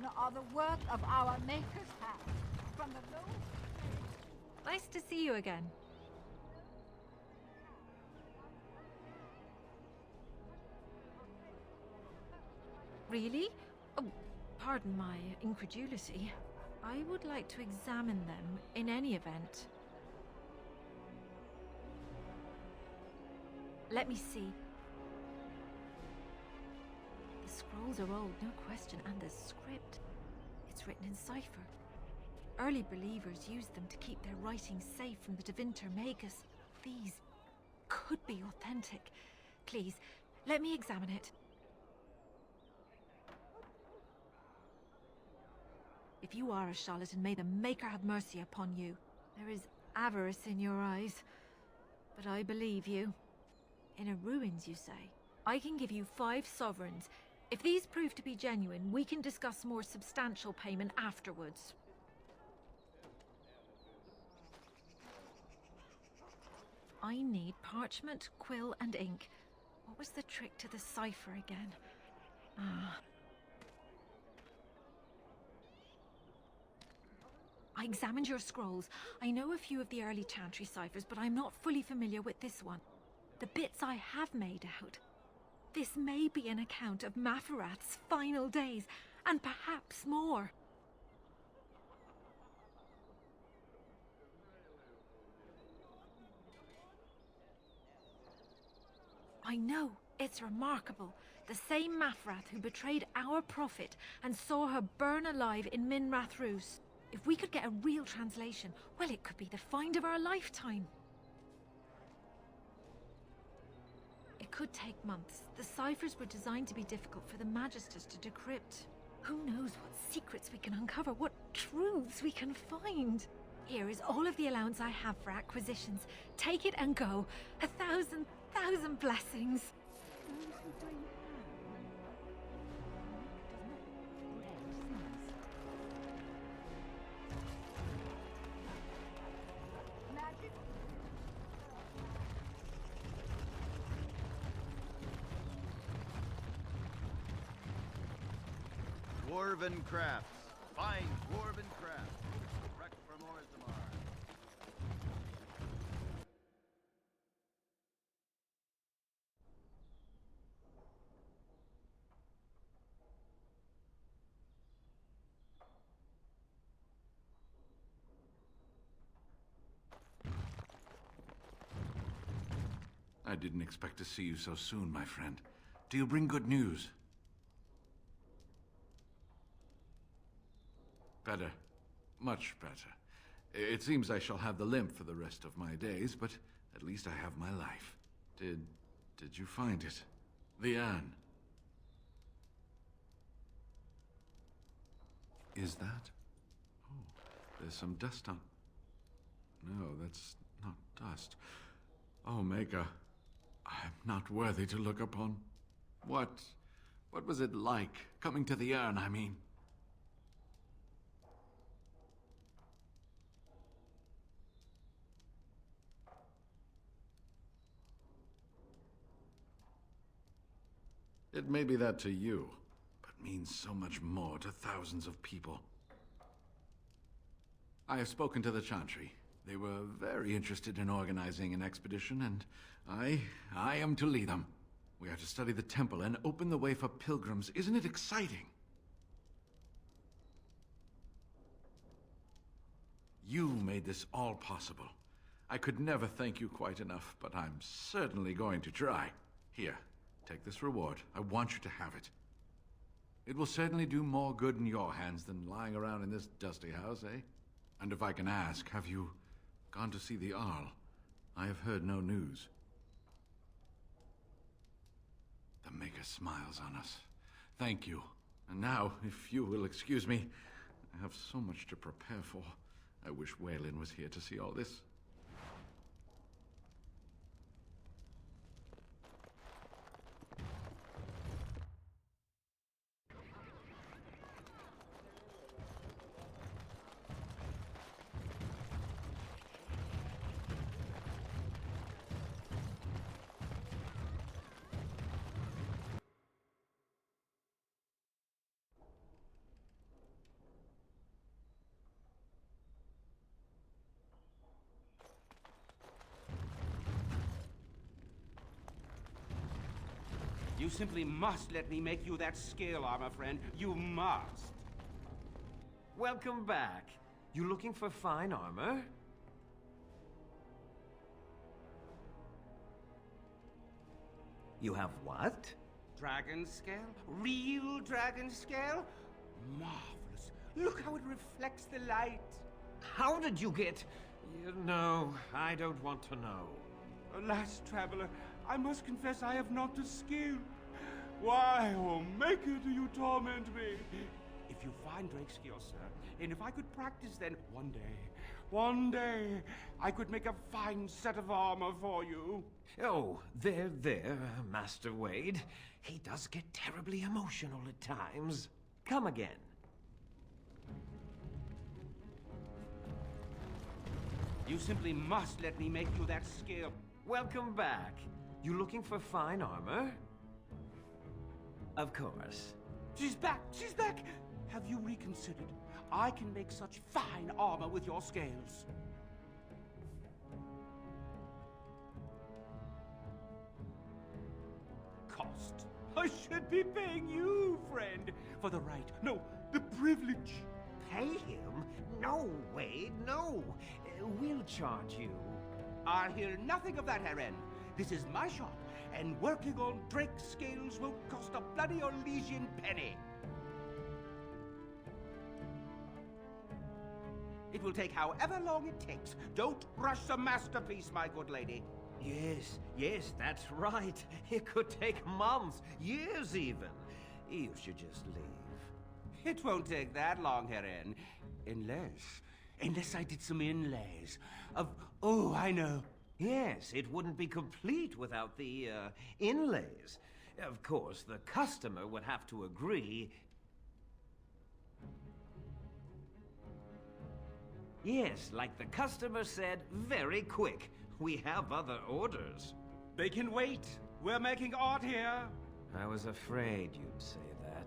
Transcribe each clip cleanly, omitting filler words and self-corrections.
alone are the work of our Maker's hand. From the lowest... Nice to see you again. Really? Oh, pardon my incredulity. I would like to examine them in any event. Let me see. The scrolls are old, no question, and the script. It's written in cipher. Early believers used them to keep their writings safe from the Devinter Magus. These could be authentic. Please, let me examine it. If you are a charlatan, may the Maker have mercy upon you. There is avarice in your eyes, but I believe you. Inner ruins, you say? I can give you 5 sovereigns. If these prove to be genuine, we can discuss more substantial payment afterwards. I need parchment, quill, and ink. What was the trick to the cipher again? I examined your scrolls. I know a few of the early Chantry ciphers, but I'm not fully familiar with this one. The bits I have made out. This may be an account of Maferath's final days, and perhaps more. I know, it's remarkable. The same Maferath who betrayed our prophet and saw her burn alive in Minrath Rus. If we could get a real translation, well, it could be the find of our lifetime. It could take months. The ciphers were designed to be difficult for the Magisters to decrypt. Who knows what secrets we can uncover, what truths we can find. Here is all of the allowance I have for acquisitions. Take it and go. 1,000 blessings. Dwarven crafts. Fine dwarven crafts. Wreck from Orzammar. I didn't expect to see you so soon, my friend. Do you bring good news? Better. Much better. It seems I shall have the limp for the rest of my days, but at least I have my life. Did you find it? The urn. Is that? Oh, there's some dust on... No, that's not dust. Oh, Maker, I am not worthy to look upon. What was it like, coming to the urn, I mean? It may be that to you, but means so much more to thousands of people. I have spoken to the Chantry. They were very interested in organizing an expedition, and I am to lead them. We are to study the temple and open the way for pilgrims. Isn't it exciting? You made this all possible. I could never thank you quite enough, but I'm certainly going to try. Here, take this reward. I want you to have it. It will certainly do more good in your hands than lying around in this dusty house, eh? And if I can ask, have you gone to see the Arl? I have heard no news. The Maker smiles on us. Thank you. And now, if you will excuse me, I have so much to prepare for. I wish Waylin was here to see all this. You simply must let me make you that scale armor, friend. You must. Welcome back. You looking for fine armor? You have what? Dragon scale? Real dragon scale? Marvelous. Look how it reflects the light. How did you get... No, I don't want to know. Alas, traveler, I must confess I have not the skill. Why, oh Maker, do you torment me? If you find Drake's skill, sir, and if I could practice, then one day, I could make a fine set of armor for you. Oh, there, Master Wade. He does get terribly emotional at times. Come again. You simply must let me make you that scale. Welcome back. You looking for fine armor? Of course. She's back! She's back! Have you reconsidered? I can make such fine armor with your scales. Cost. I should be paying you, friend, for the right, no, the privilege. Pay him? No, Wade, no. We'll charge you. I'll hear nothing of that, Heron. This is my shop, and working on Drake's scales won't cost a bloody Elysian penny. It will take however long it takes. Don't rush the masterpiece, my good lady. Yes, that's right. It could take months, years even. You should just leave. It won't take that long, Heron. Unless I did some inlays of... Oh, I know. Yes, it wouldn't be complete without the, inlays. Of course, the customer would have to agree. Yes, like the customer said, very quick. We have other orders. They can wait. We're making art here. I was afraid you'd say that.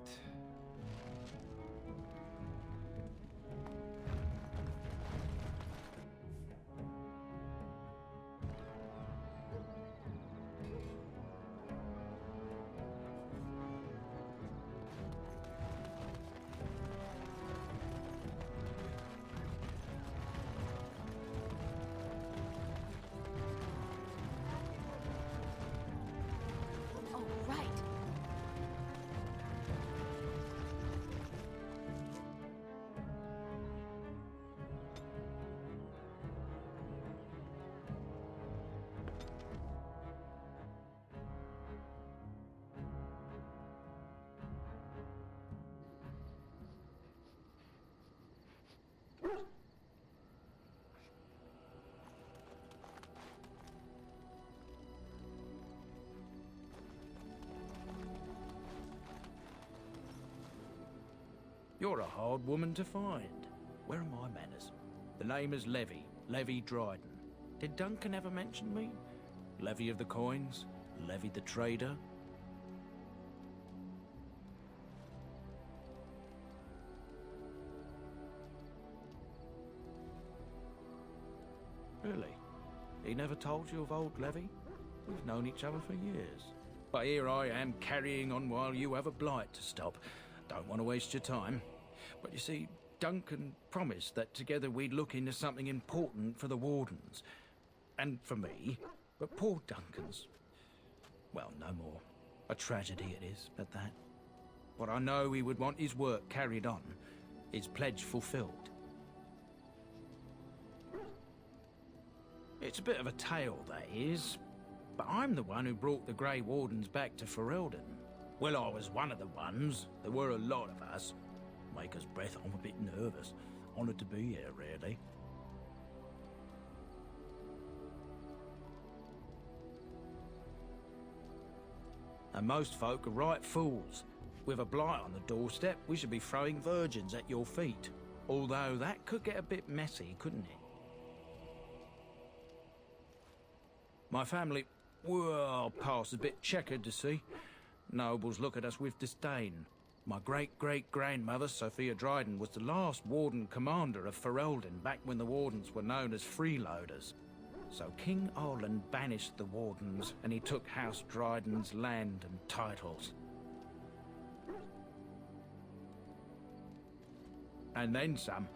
Oh, right. You're a hard woman to find. Where are my manners? The name is Levy Dryden. Did Duncan ever mention me? Levy of the coins? Levy the trader? Really? He never told you of old Levy? We've known each other for years. But here I am carrying on while you have a blight to stop. Don't want to waste your time. But you see, Duncan promised that together we'd look into something important for the Wardens. And for me. But poor Duncan's... well, no more. A tragedy it is, at that. But I know he would want his work carried on. His pledge fulfilled. It's a bit of a tale, that is. But I'm the one who brought the Grey Wardens back to Ferelden. Well, I was one of the ones. There were a lot of us. Maker's breath, I'm a bit nervous. Honoured to be here, really. And most folk are right fools. With a blight on the doorstep, we should be throwing virgins at your feet. Although that could get a bit messy, couldn't it? My family, well, past a bit checkered to see. Nobles look at us with disdain. My great-great-grandmother, Sophia Dryden, was the last Warden commander of Ferelden back when the Wardens were known as freeloaders. So King Arlen banished the Wardens, and he took House Dryden's land and titles. And then some.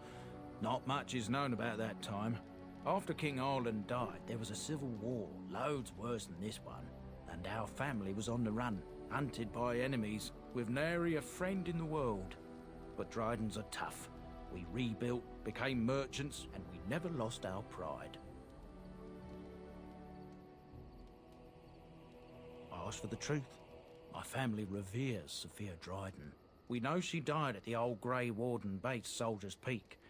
Not much is known about that time. After King Arlen died, there was a civil war, loads worse than this one. And our family was on the run, hunted by enemies, with nary a friend in the world. But Drydens are tough. We rebuilt, became merchants, and we never lost our pride. As for the truth, my family reveres Sophia Dryden. We know she died at the old Grey Warden base, Soldier's Peak.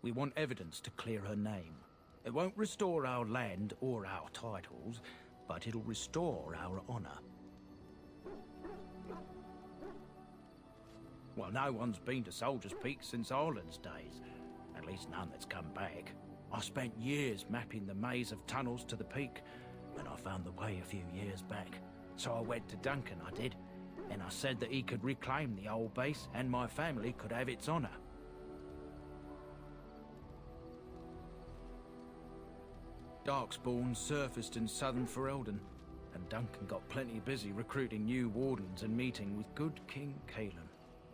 We want evidence to clear her name. It won't restore our land or our titles, but it'll restore our honor. Well, no one's been to Soldier's Peak since Arlen's days. At least none that's come back. I spent years mapping the maze of tunnels to the peak, and I found the way a few years back. So I went to Duncan, I did, and I said that he could reclaim the old base and my family could have its honor. Darkspawn surfaced in southern Ferelden, and Duncan got plenty busy recruiting new wardens and meeting with good King Cailan.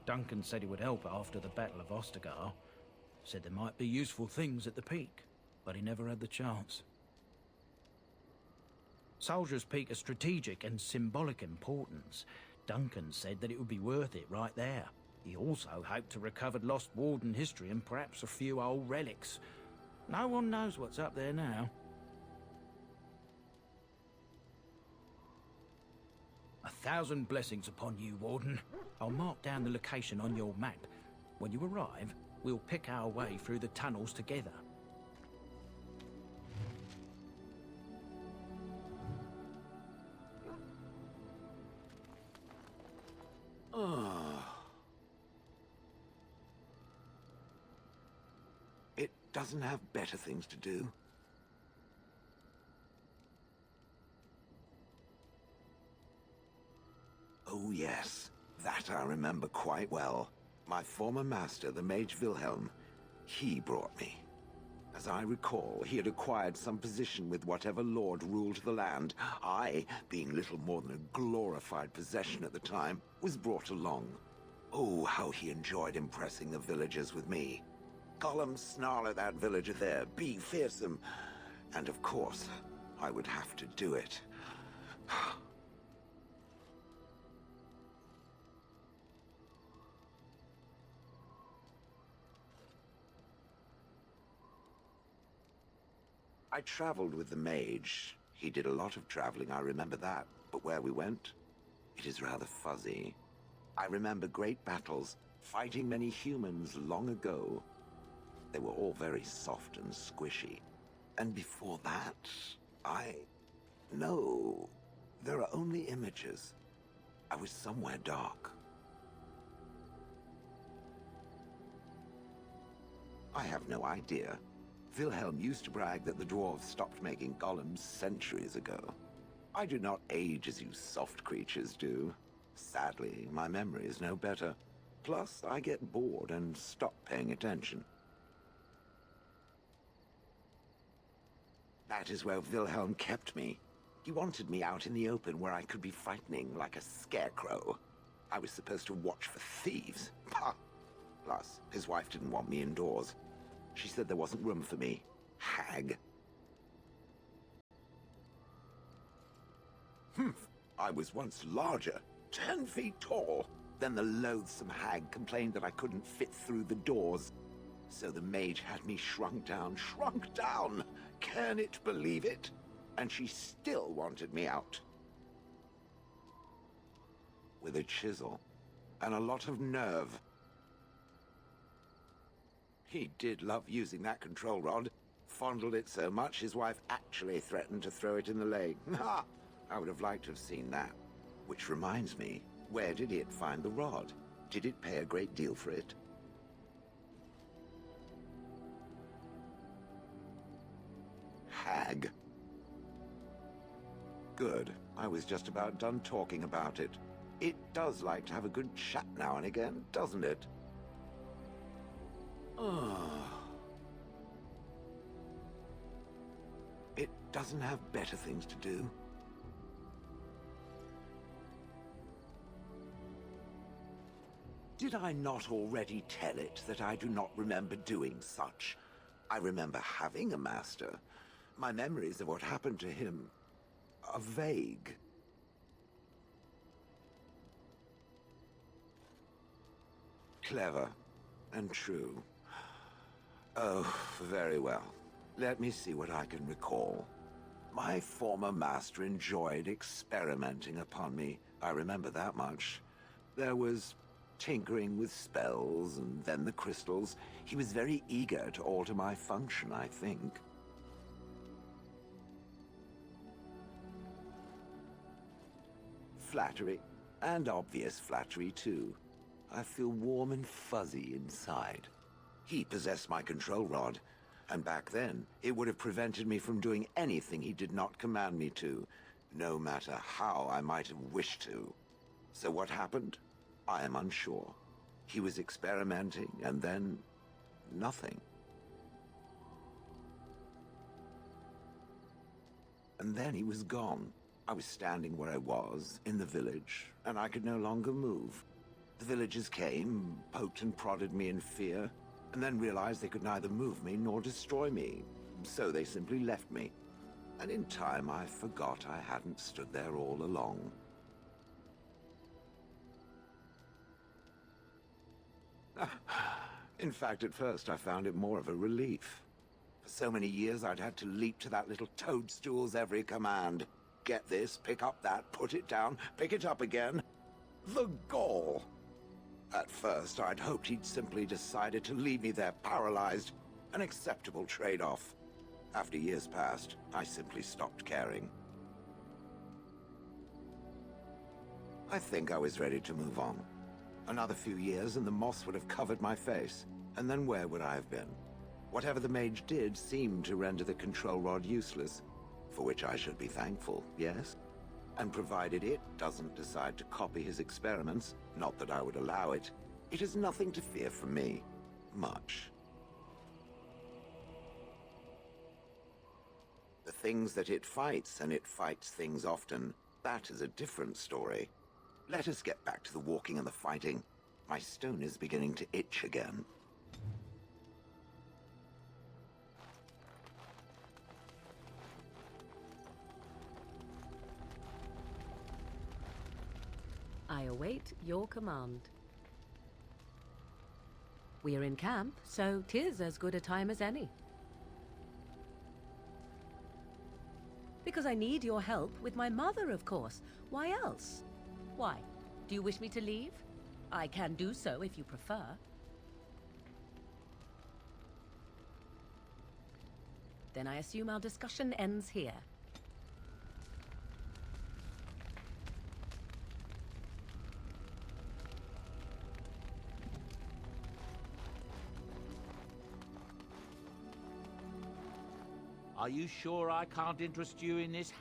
Duncan said he would help after the Battle of Ostagar. Said there might be useful things at the peak, but he never had the chance. Soldier's Peak is strategic and symbolic importance. Duncan said that it would be worth it right there. He also hoped to recover lost Warden history and perhaps a few old relics. No one knows what's up there now. 1,000 blessings upon you, Warden. I'll mark down the location on your map. When you arrive, we'll pick our way through the tunnels together. It doesn't have better things to do. Oh yes, that I remember quite well. My former master, the Mage Wilhelm, he brought me. As I recall, he had acquired some position with whatever lord ruled the land. I, being little more than a glorified possession at the time, was brought along. Oh, how he enjoyed impressing the villagers with me. Gollum, snarl at that villager there, be fearsome. And of course, I would have to do it. I traveled with the mage. He did a lot of traveling, I remember that. But where we went, it is rather fuzzy. I remember great battles, fighting many humans long ago. They were all very soft and squishy. And before that, No, there are only images. I was somewhere dark. I have no idea. Wilhelm used to brag that the dwarves stopped making golems centuries ago. I do not age as you soft creatures do. Sadly, my memory is no better. Plus, I get bored and stop paying attention. That is where Wilhelm kept me. He wanted me out in the open where I could be frightening like a scarecrow. I was supposed to watch for thieves. Pah! Plus, his wife didn't want me indoors. She said there wasn't room for me. Hag. Humph. I was once larger, 10 feet tall. Then the loathsome hag complained that I couldn't fit through the doors. So the mage had me shrunk down. Can it believe it? And she still wanted me out. With a chisel and a lot of nerve. He did love using that control rod. Fondled it so much, his wife actually threatened to throw it in the lake. Ha! I would have liked to have seen that. Which reminds me, where did it find the rod? Did it pay a great deal for it? Hag. Good. I was just about done talking about it. It does like to have a good chat now and again, doesn't it? It doesn't have better things to do. Did I not already tell it that I do not remember doing such? I remember having a master. My memories of what happened to him are vague. Clever and true. Oh, very well. Let me see what I can recall. My former master enjoyed experimenting upon me. I remember that much. There was tinkering with spells, and then the crystals. He was very eager to alter my function, I think. Flattery, and obvious flattery too. I feel warm and fuzzy inside. He possessed my control rod, and back then, it would have prevented me from doing anything he did not command me to, no matter how I might have wished to. So what happened? I am unsure. He was experimenting, and then nothing. And then he was gone. I was standing where I was, in the village, and I could no longer move. The villagers came, poked and prodded me in fear, and then realized they could neither move me nor destroy me. So they simply left me. And in time, I forgot I hadn't stood there all along. In fact, at first I found it more of a relief. For so many years I'd had to leap to that little toadstool's every command. Get this, pick up that, put it down, pick it up again. The gall! At first I'd hoped he'd simply decided to leave me there paralyzed, an acceptable trade-off. After years passed, I simply stopped caring. I think I was ready to move on. Another few years and the moss would have covered my face. And then where would I have been? Whatever the mage did seemed to render the control rod useless, for which I should be thankful, yes? And provided it doesn't decide to copy his experiments, not that I would allow it, it has nothing to fear from me. Much. The things that it fights, and it fights things often, that is a different story. Let us get back to the walking and the fighting. My stone is beginning to itch again. I await your command. We're in camp, so 'tis as good a time as any. Because I need your help with my mother, of course. Why else? Why? Do you wish me to leave? I can do so if you prefer. Then I assume our discussion ends here. Are you sure I can't interest you in this?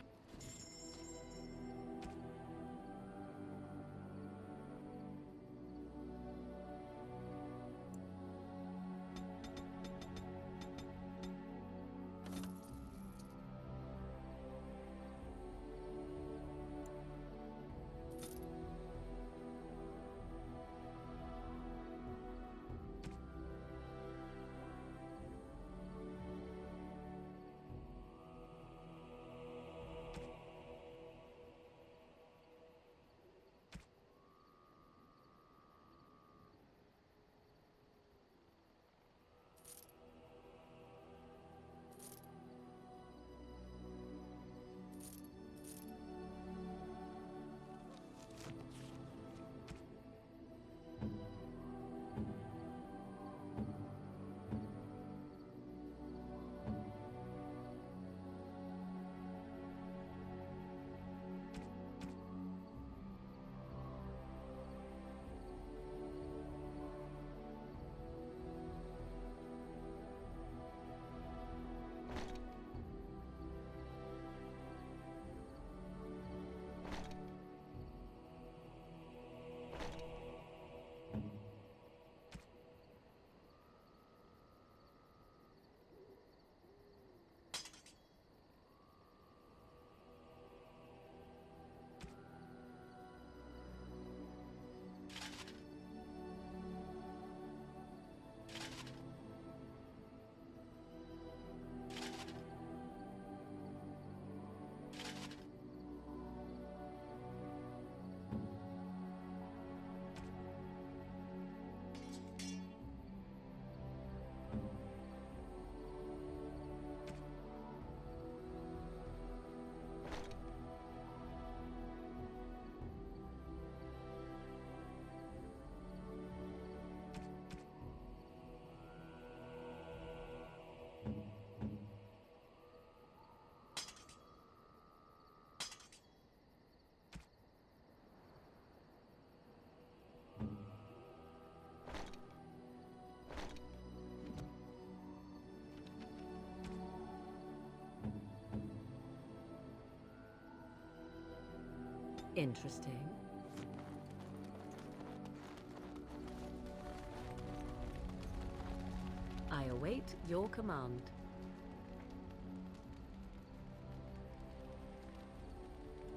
Interesting. I await your command.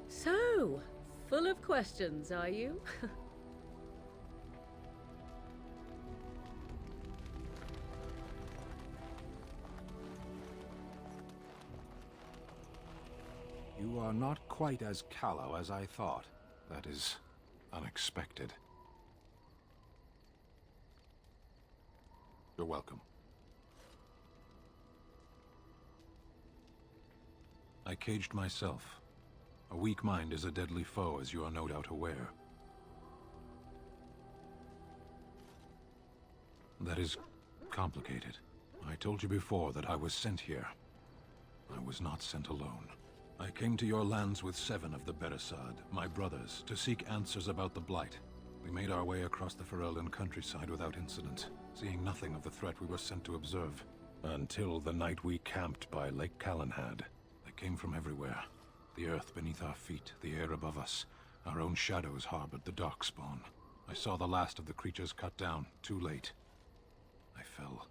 So, full of questions, are you? You are not quite as callow as I thought. That is unexpected. You're welcome. I caged myself. A weak mind is a deadly foe, as you are no doubt aware. That is complicated. I told you before that I was sent here. I was not sent alone. I came to your lands with 7 of the Beresad, my brothers, to seek answers about the Blight. We made our way across the Ferelden countryside without incident, seeing nothing of the threat we were sent to observe. Until the night we camped by Lake Calenhad. They came from everywhere. The earth beneath our feet, the air above us. Our own shadows harbored the Darkspawn. I saw the last of the creatures cut down, too late. I fell.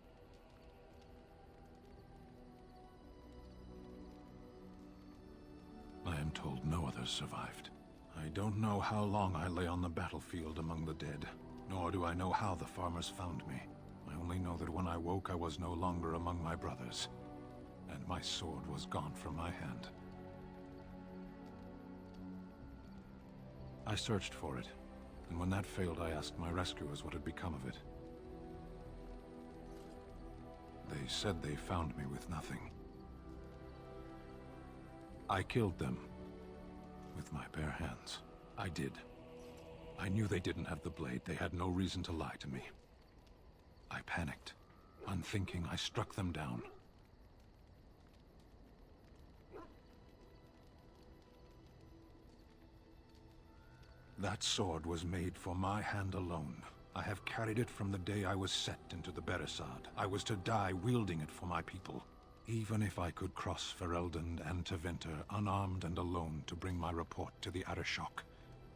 I am told no others survived. I don't know how long I lay on the battlefield among the dead, nor do I know how the farmers found me. I only know that when I woke I was no longer among my brothers, and my sword was gone from my hand. I searched for it, and when that failed I asked my rescuers what had become of it. They said they found me with nothing. I killed them. With my bare hands. I did. I knew they didn't have the blade. They had no reason to lie to me. I panicked. Unthinking, I struck them down. That sword was made for my hand alone. I have carried it from the day I was set into the Beresad. I was to die wielding it for my people. Even if I could cross Ferelden and Tevinter unarmed and alone to bring my report to the Arishok,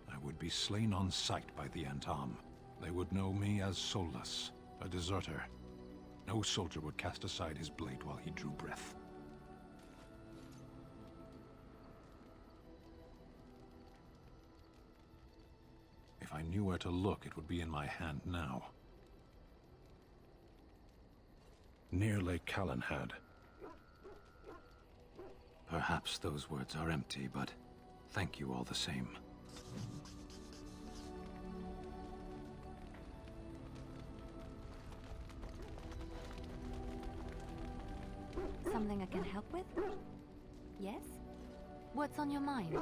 I would be slain on sight by the Antam. They would know me as soulless, a deserter. No soldier would cast aside his blade while he drew breath. If I knew where to look, it would be in my hand now. Near Lake Calenhad. Perhaps those words are empty, but thank you all the same. Something I can help with? Yes? What's on your mind?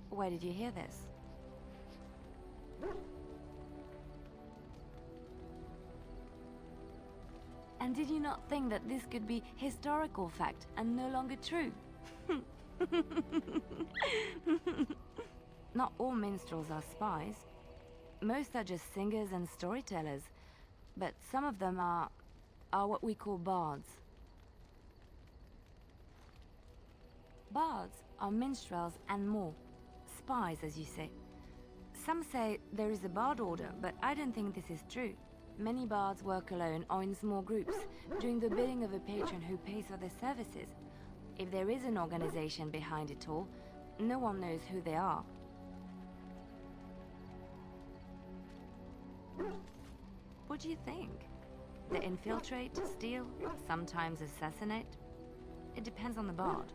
Where did you hear this? And did you not think that this could be historical fact and no longer true? Not all minstrels are spies. Most are just singers and storytellers. But some of them are what we call bards. Bards are minstrels and more. Spies, as you say. Some say there is a bard order, but I don't think this is true. Many bards work alone or in small groups, doing the bidding of a patron who pays for their services. If there is an organization behind it all, no one knows who they are. What do you think? They infiltrate, steal, sometimes assassinate? It depends on the bard.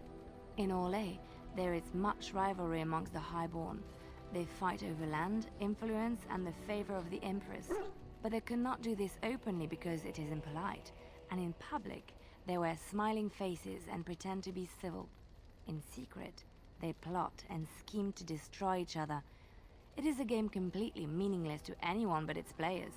In Orlais, there is much rivalry amongst the Highborn. They fight over land, influence, and the favor of the Empress. But they cannot do this openly because it is impolite. And in public, they wear smiling faces and pretend to be civil. In secret, they plot and scheme to destroy each other. It is a game completely meaningless to anyone but its players.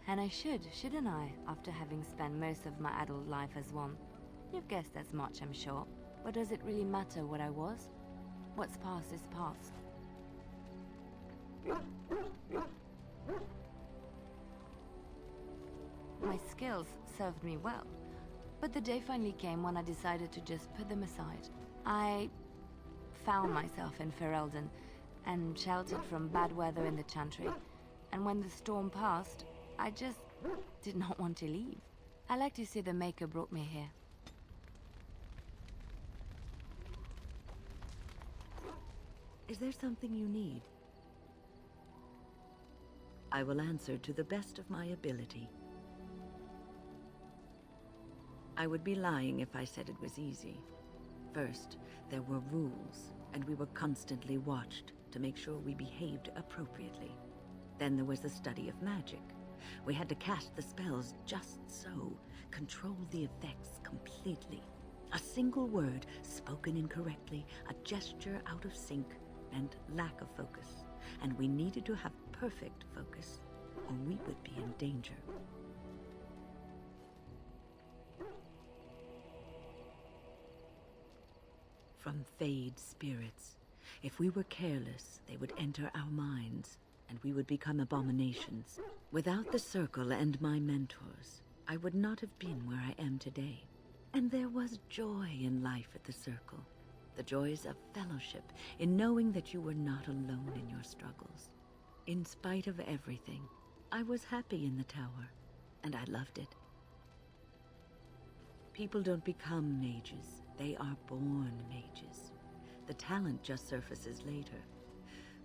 And I shouldn't I, after having spent most of my adult life as one? You've guessed as much, I'm sure. But does it really matter what I was? What's past is past. my skills served me well. But the day finally came when I decided to just put them aside. I found myself in Ferelden and sheltered from bad weather in the Chantry. And when the storm passed, I just did not want to leave. I like to say the Maker brought me here. Is there something you need? I will answer to the best of my ability. I would be lying if I said it was easy. First, there were rules, and we were constantly watched to make sure we behaved appropriately. Then there was the study of magic. We had to cast the spells just so, control the effects completely. A single word spoken incorrectly, a gesture out of sync, and lack of focus. And we needed to have perfect focus, or we would be in danger. From Fade spirits. If we were careless, they would enter our minds, and we would become abominations. Without the Circle and my mentors, I would not have been where I am today. And there was joy in life at the Circle. The joys of fellowship, in knowing that you were not alone in your struggles. In spite of everything, I was happy in the tower, and I loved it. People don't become mages, they are born mages. The talent just surfaces later.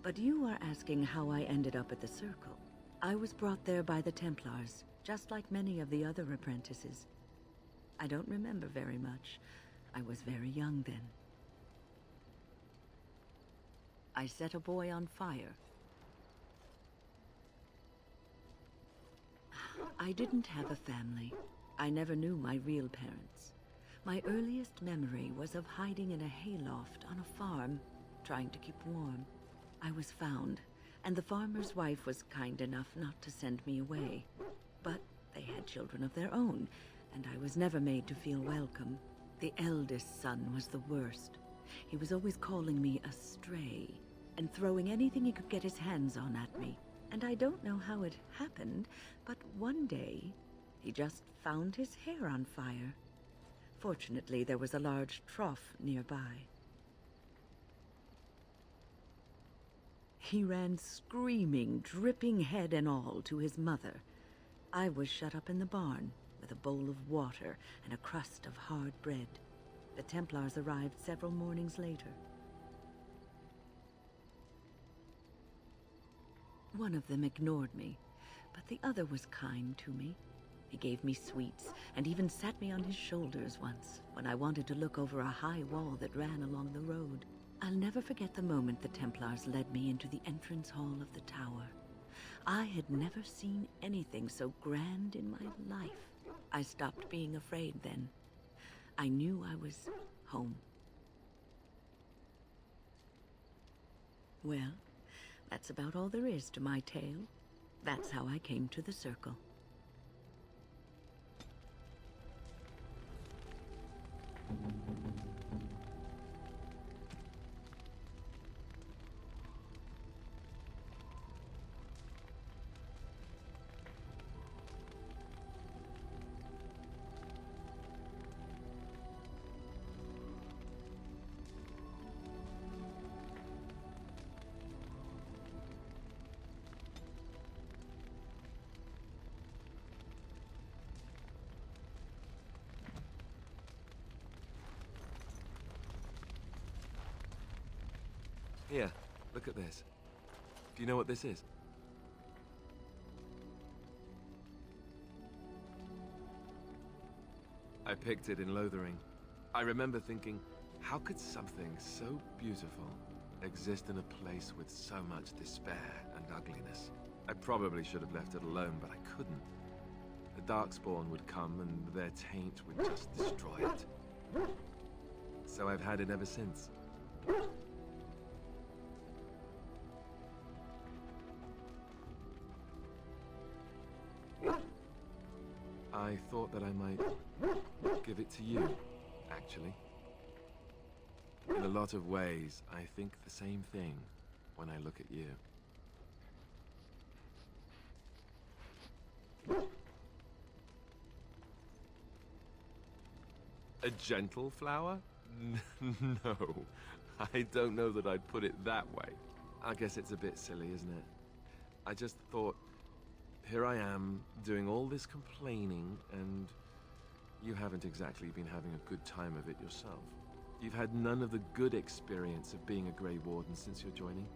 But you are asking how I ended up at the Circle. I was brought there by the Templars, just like many of the other apprentices. I don't remember very much. I was very young then. I set a boy on fire. I didn't have a family. I never knew my real parents. My earliest memory was of hiding in a hayloft on a farm, trying to keep warm. I was found, and the farmer's wife was kind enough not to send me away. But they had children of their own, and I was never made to feel welcome. The eldest son was the worst. He was always calling me a stray, and throwing anything he could get his hands on at me. And I don't know how it happened, but one day, he just found his hair on fire. Fortunately, there was a large trough nearby. He ran screaming, dripping head and all, to his mother. I was shut up in the barn, with a bowl of water and a crust of hard bread. The Templars arrived several mornings later. One of them ignored me, but the other was kind to me. He gave me sweets, and even sat me on his shoulders once, when I wanted to look over a high wall that ran along the road. I'll never forget the moment the Templars led me into the entrance hall of the tower. I had never seen anything so grand in my life. I stopped being afraid then. I knew I was home. Well, that's about all there is to my tale. That's how I came to the Circle. Here, look at this. Do you know what this is? I picked it in Lothering. I remember thinking, how could something so beautiful exist in a place with so much despair and ugliness? I probably should have left it alone, but I couldn't. The Darkspawn would come and their taint would just destroy it. So I've had it ever since. I thought that I might give it to you, actually. In a lot of ways, I think the same thing when I look at you. A gentle flower? No, I don't know that I'd put it that way. I guess it's a bit silly, isn't it? I just thought, here I am, doing all this complaining, and you haven't exactly been having a good time of it yourself. You've had none of the good experience of being a Grey Warden since your joining.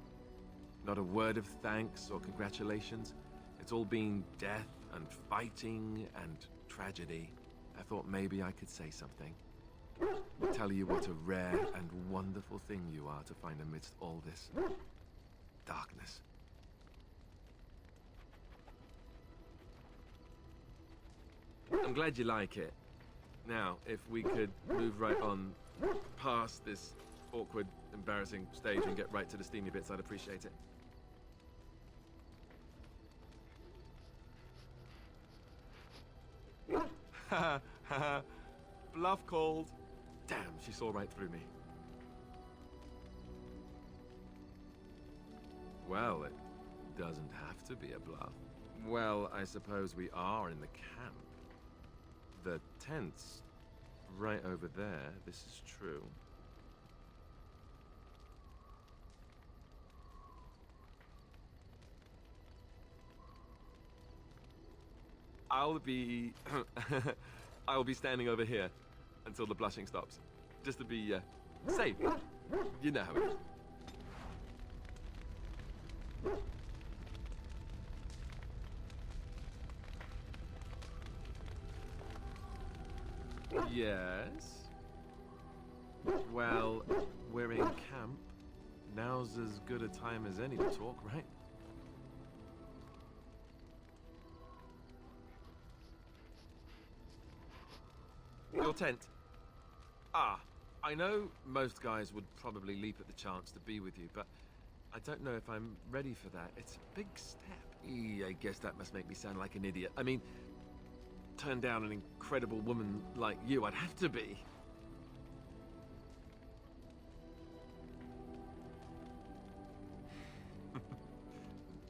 Not a word of thanks or congratulations. It's all been death and fighting and tragedy. I thought maybe I could say something. Tell you what a rare and wonderful thing you are to find amidst all this darkness. I'm glad you like it. Now, if we could move right on past this awkward, embarrassing stage and get right to the steamy bits, I'd appreciate it. Ha ha. Bluff called. Damn, she saw right through me. Well, it doesn't have to be a bluff. Well, I suppose we are in the camp. The tent's right over there. This is true. I'll be standing over here until the blushing stops, just to be safe. You know how it is. Yes. Well, we're in camp. Now's as good a time as any to talk, right? Your tent. Ah, I know most guys would probably leap at the chance to be with you, but I don't know if I'm ready for that. It's a big step. I guess that must make me sound like an idiot. I mean, turn down an incredible woman like you, I'd have to be.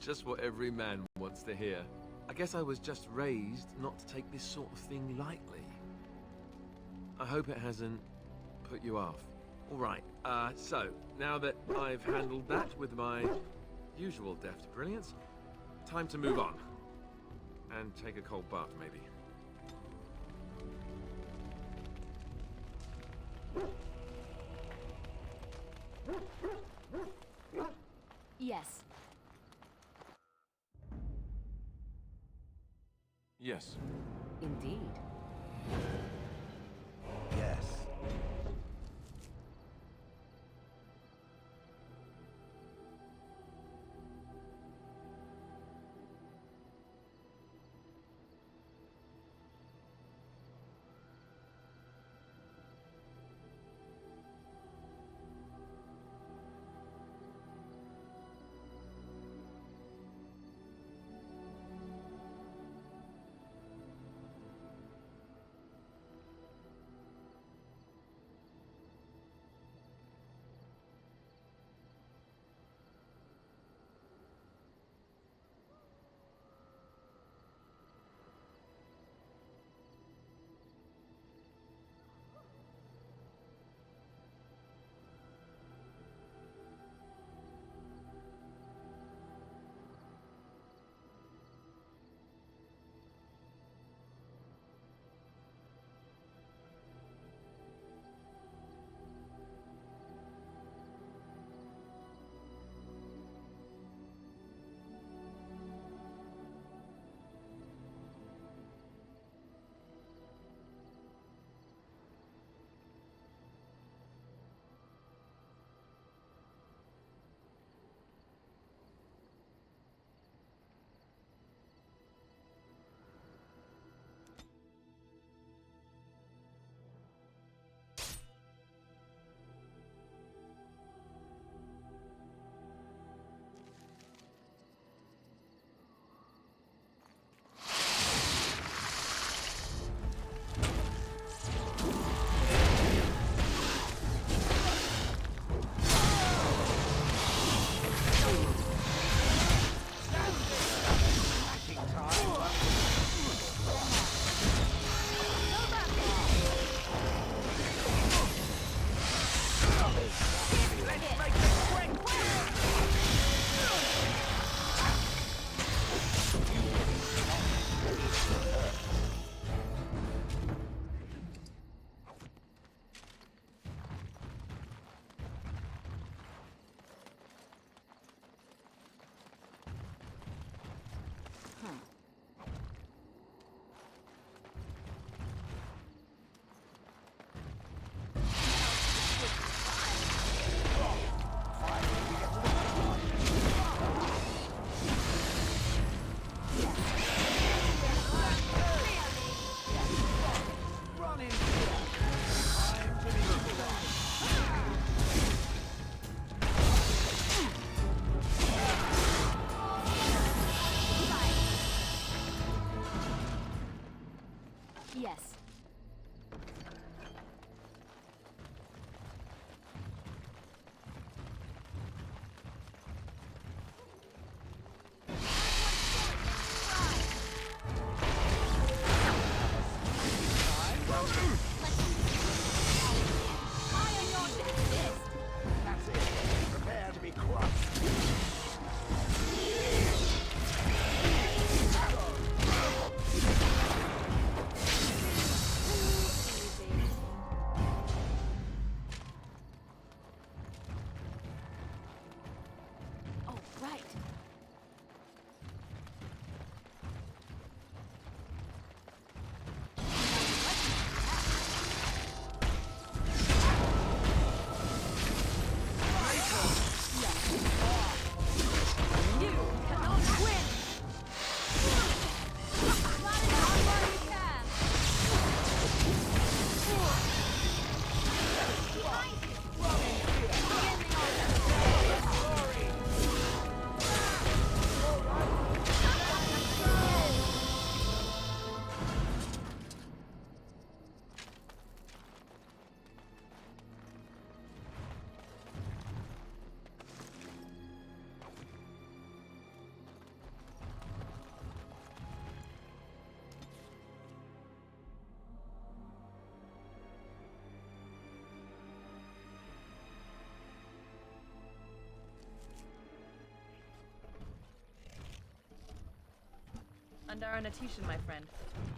Just what every man wants to hear. I guess I was just raised not to take this sort of thing lightly. I hope it hasn't put you off. All right, so now that I've handled that with my usual deft brilliance, time to move on. And take a cold bath, maybe. Yes. Yes. Indeed. Yes. Yes. That's it. Prepare to be crushed. Oh, right. You cannot win! Andara Natishan, my friend.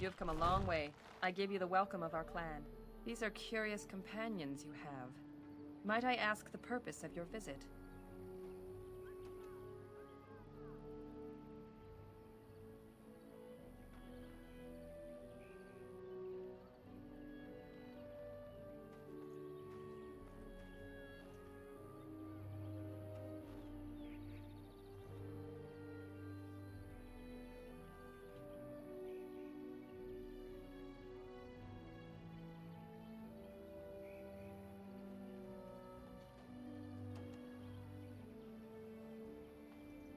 You have come a long way. I give you the welcome of our clan. These are curious companions you have. Might I ask the purpose of your visit?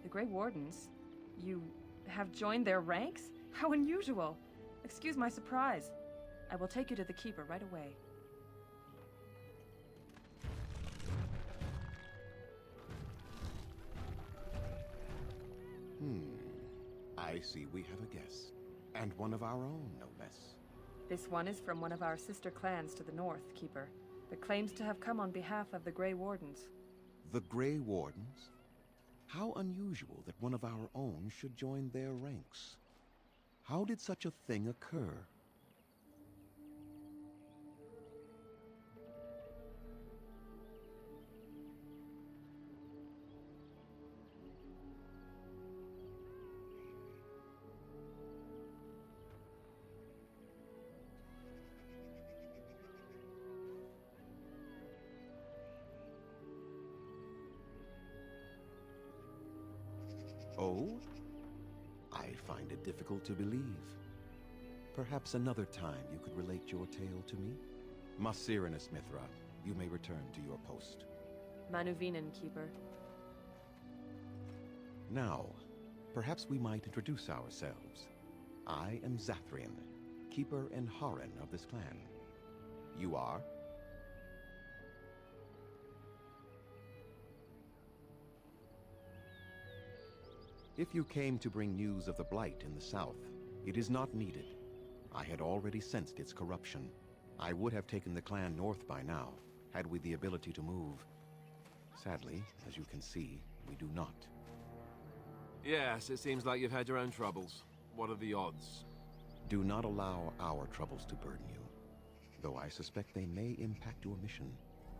The Grey Wardens? You have joined their ranks? How unusual! Excuse my surprise. I will take you to the Keeper right away. I see we have a guest. And one of our own, no less. This one is from one of our sister clans to the north, Keeper, that claims to have come on behalf of the Grey Wardens. The Grey Wardens? How unusual that one of our own should join their ranks. How did such a thing occur? Oh? I find it difficult to believe. Perhaps another time you could relate your tale to me? Masirinus Mithra, you may return to your post. Manuvinen, Keeper. Now, perhaps we might introduce ourselves. I am Zathrian, Keeper and Haran of this clan. You are? If you came to bring news of the Blight in the south, it is not needed. I had already sensed its corruption. I would have taken the clan north by now, had we the ability to move. Sadly, as you can see, we do not. Yes, it seems like you've had your own troubles. What are the odds? Do not allow our troubles to burden you, though I suspect they may impact your mission.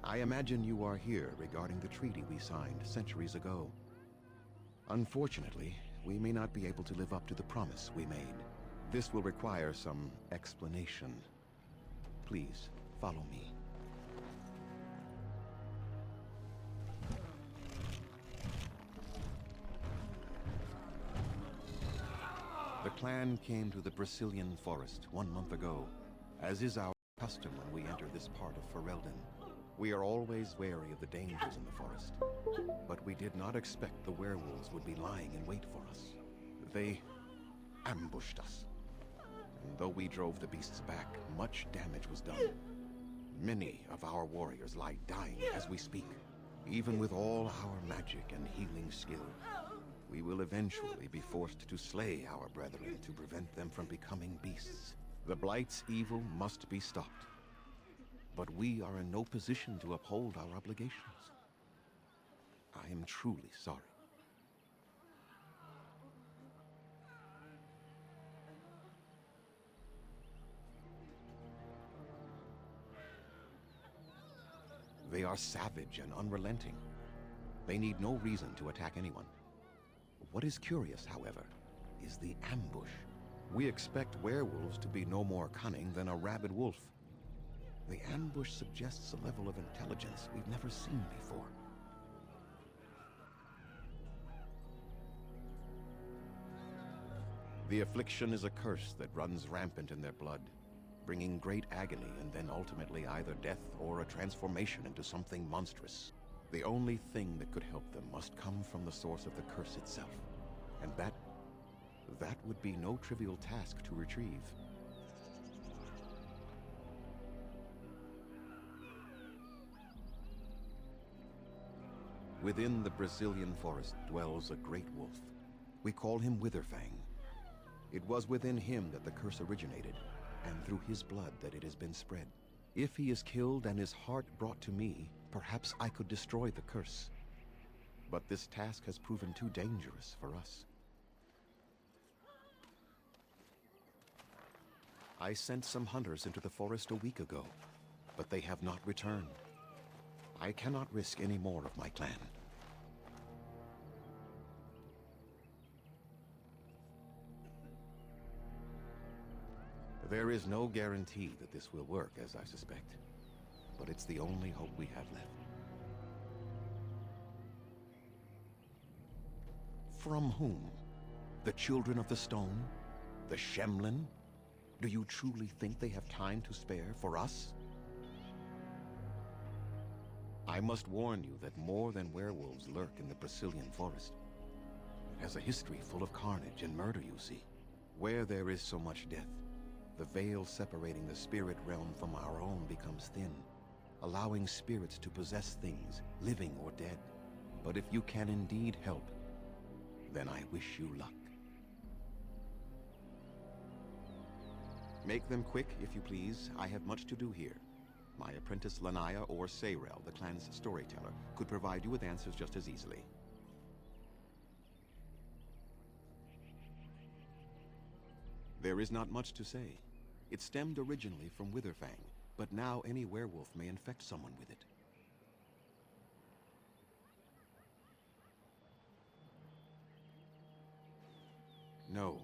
I imagine you are here regarding the treaty we signed centuries ago. Unfortunately, we may not be able to live up to the promise we made. This will require some explanation. Please, follow me. The clan came to the Brazilian forest 1 month ago, as is our custom when we enter this part of Ferelden. We are always wary of the dangers in the forest, but we did not expect the werewolves would be lying in wait for us. They ambushed us. And Though we drove the beasts back, much damage was done. Many of our warriors lie dying as we speak. Even with all our magic and healing skill, we will eventually be forced to slay our brethren to prevent them from becoming beasts. The Blight's evil must be stopped. But we are in no position to uphold our obligations. I am truly sorry. They are savage and unrelenting. They need no reason to attack anyone. What is curious, however, is the ambush. We expect werewolves to be no more cunning than a rabid wolf. The ambush suggests a level of intelligence we've never seen before. The affliction is a curse that runs rampant in their blood, bringing great agony and then ultimately either death or a transformation into something monstrous. The only thing that could help them must come from the source of the curse itself. And that would be no trivial task to retrieve. Within the Brazilian forest dwells a great wolf. We call him Witherfang. It was within him that the curse originated, and through his blood that it has been spread. If he is killed and his heart brought to me, perhaps I could destroy the curse. But this task has proven too dangerous for us. I sent some hunters into the forest a week ago, but they have not returned. I cannot risk any more of my clan. There is no guarantee that this will work, as I suspect. But it's the only hope we have left. From whom? The Children of the Stone? The Shemlin? Do you truly think they have time to spare for us? I must warn you that more than werewolves lurk in the Brazilian forest. It has a history full of carnage and murder, you see. Where there is so much death, the veil separating the spirit realm from our own becomes thin, allowing spirits to possess things, living or dead. But if you can indeed help, then I wish you luck. Make them quick, if you please. I have much to do here. My apprentice Lanaya or Sayrel, the clan's storyteller, could provide you with answers just as easily. There is not much to say. It stemmed originally from Witherfang, but now any werewolf may infect someone with it. No.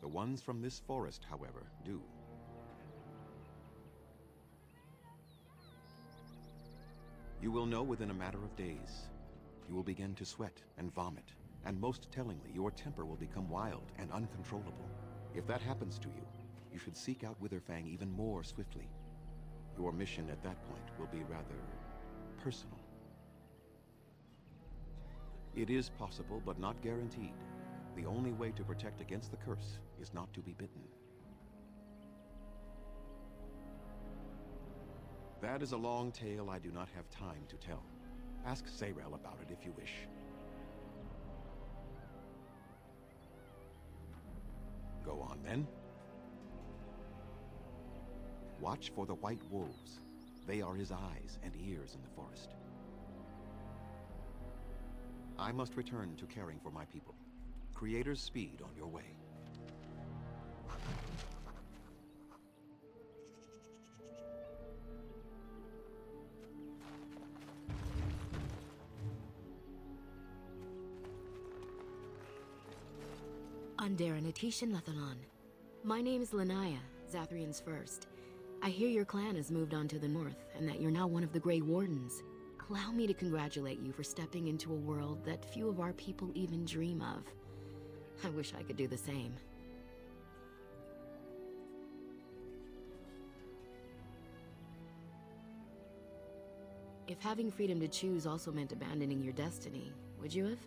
The ones from this forest, however, do. You will know within a matter of days. You will begin to sweat and vomit, and most tellingly, your temper will become wild and uncontrollable. If that happens to you, you should seek out Witherfang even more swiftly. Your mission at that point will be rather personal. It is possible, but not guaranteed. The only way to protect against the curse is not to be bitten. That is a long tale I do not have time to tell. Ask Sayrel about it if you wish. Go on, then. Watch for the white wolves. They are his eyes and ears in the forest. I must return to caring for my people. Creator's speed on your way. Under Natishan Lethalon. My name is Lanaya, Zathrian's first. I hear your clan has moved on to the north, and that you're now one of the Grey Wardens. Allow me to congratulate you for stepping into a world that few of our people even dream of. I wish I could do the same. If having freedom to choose also meant abandoning your destiny, would you have?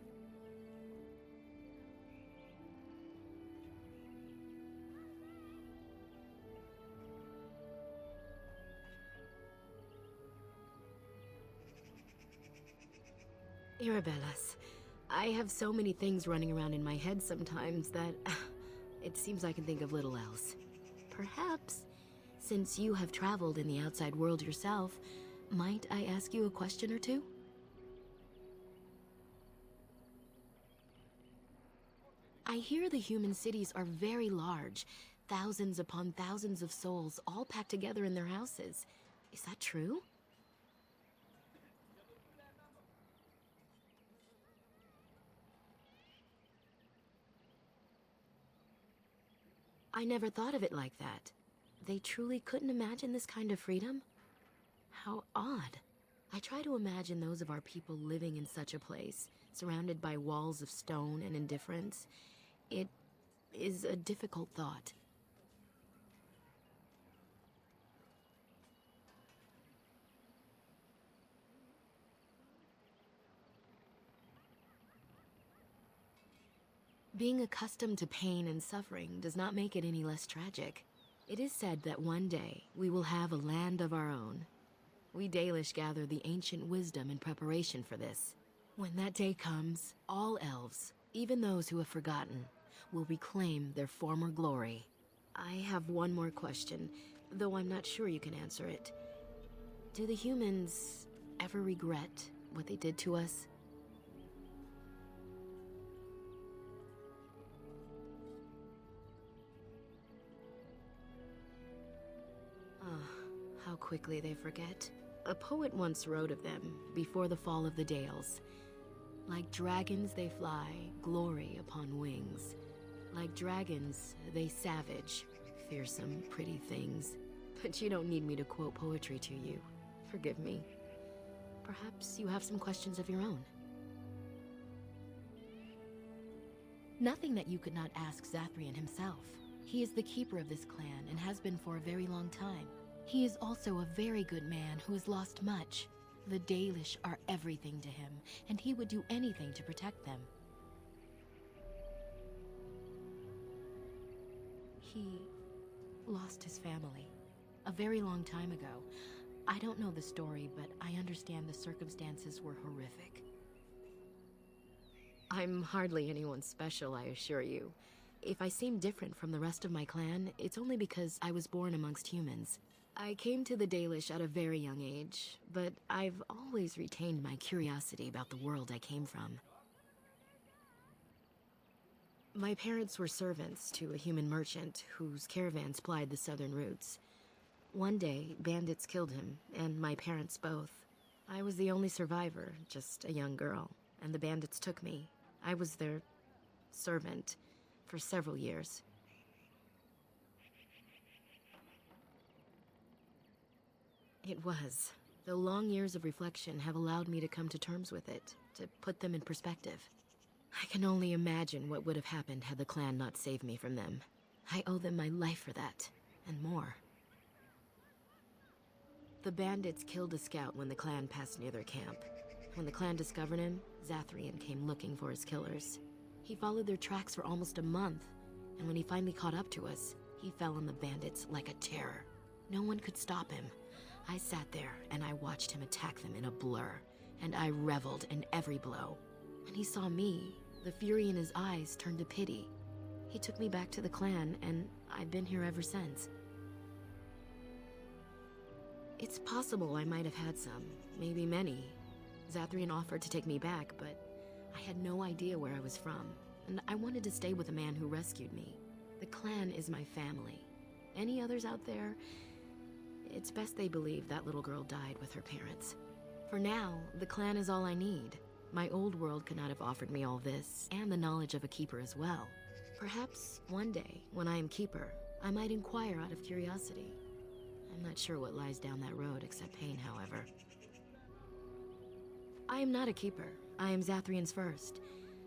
Arabellas, I have so many things running around in my head sometimes that it seems I can think of little else. Perhaps, since you have traveled in the outside world yourself, might I ask you a question or two? I hear the human cities are very large, thousands upon thousands of souls all packed together in their houses. Is that true? I never thought of it like that. They truly couldn't imagine this kind of freedom? How odd. I try to imagine those of our people living in such a place, surrounded by walls of stone and indifference. It is a difficult thought. Being accustomed to pain and suffering does not make it any less tragic. It is said that one day we will have a land of our own. We Dalish gather the ancient wisdom in preparation for this. When that day comes, all elves, even those who have forgotten, will reclaim their former glory. I have one more question, though I'm not sure you can answer it. Do the humans ever regret what they did to us? How quickly they forget. A poet once wrote of them, before the fall of the Dales. Like dragons they fly, glory upon wings. Like dragons, they savage, fearsome, pretty things. But you don't need me to quote poetry to you. Forgive me. Perhaps you have some questions of your own. Nothing that you could not ask Zathrian himself. He is the keeper of this clan and has been for a very long time. He is also a very good man who has lost much. The Dalish are everything to him, and he would do anything to protect them. He lost his family a very long time ago. I don't know the story, but I understand the circumstances were horrific. I'm hardly anyone special, I assure you. If I seem different from the rest of my clan, it's only because I was born amongst humans. I came to the Dalish at a very young age, but I've always retained my curiosity about the world I came from. My parents were servants to a human merchant whose caravans plied the southern routes. One day, bandits killed him, and my parents both. I was the only survivor, just a young girl, and the bandits took me. I was their servant for several years. It was. The long years of reflection have allowed me to come to terms with it, to put them in perspective. I can only imagine what would have happened had the clan not saved me from them. I owe them my life for that, and more. The bandits killed a scout when the clan passed near their camp. When the clan discovered him, Zathrian came looking for his killers. He followed their tracks for almost a month, and when he finally caught up to us, he fell on the bandits like a terror. No one could stop him. I sat there and I watched him attack them in a blur, and I reveled in every blow. When he saw me, the fury in his eyes turned to pity. He took me back to the clan, and I've been here ever since. It's possible I might have had some, maybe many. Zathrian offered to take me back, but I had no idea where I was from, and I wanted to stay with the man who rescued me. The clan is my family. Any others out there? It's best they believe that little girl died with her parents. For now, the clan is all I need. My old world could not have offered me all this, and the knowledge of a keeper as well. Perhaps one day, when I am keeper, I might inquire out of curiosity. I'm not sure what lies down that road except pain, however. I am not a keeper. I am Zathrian's first.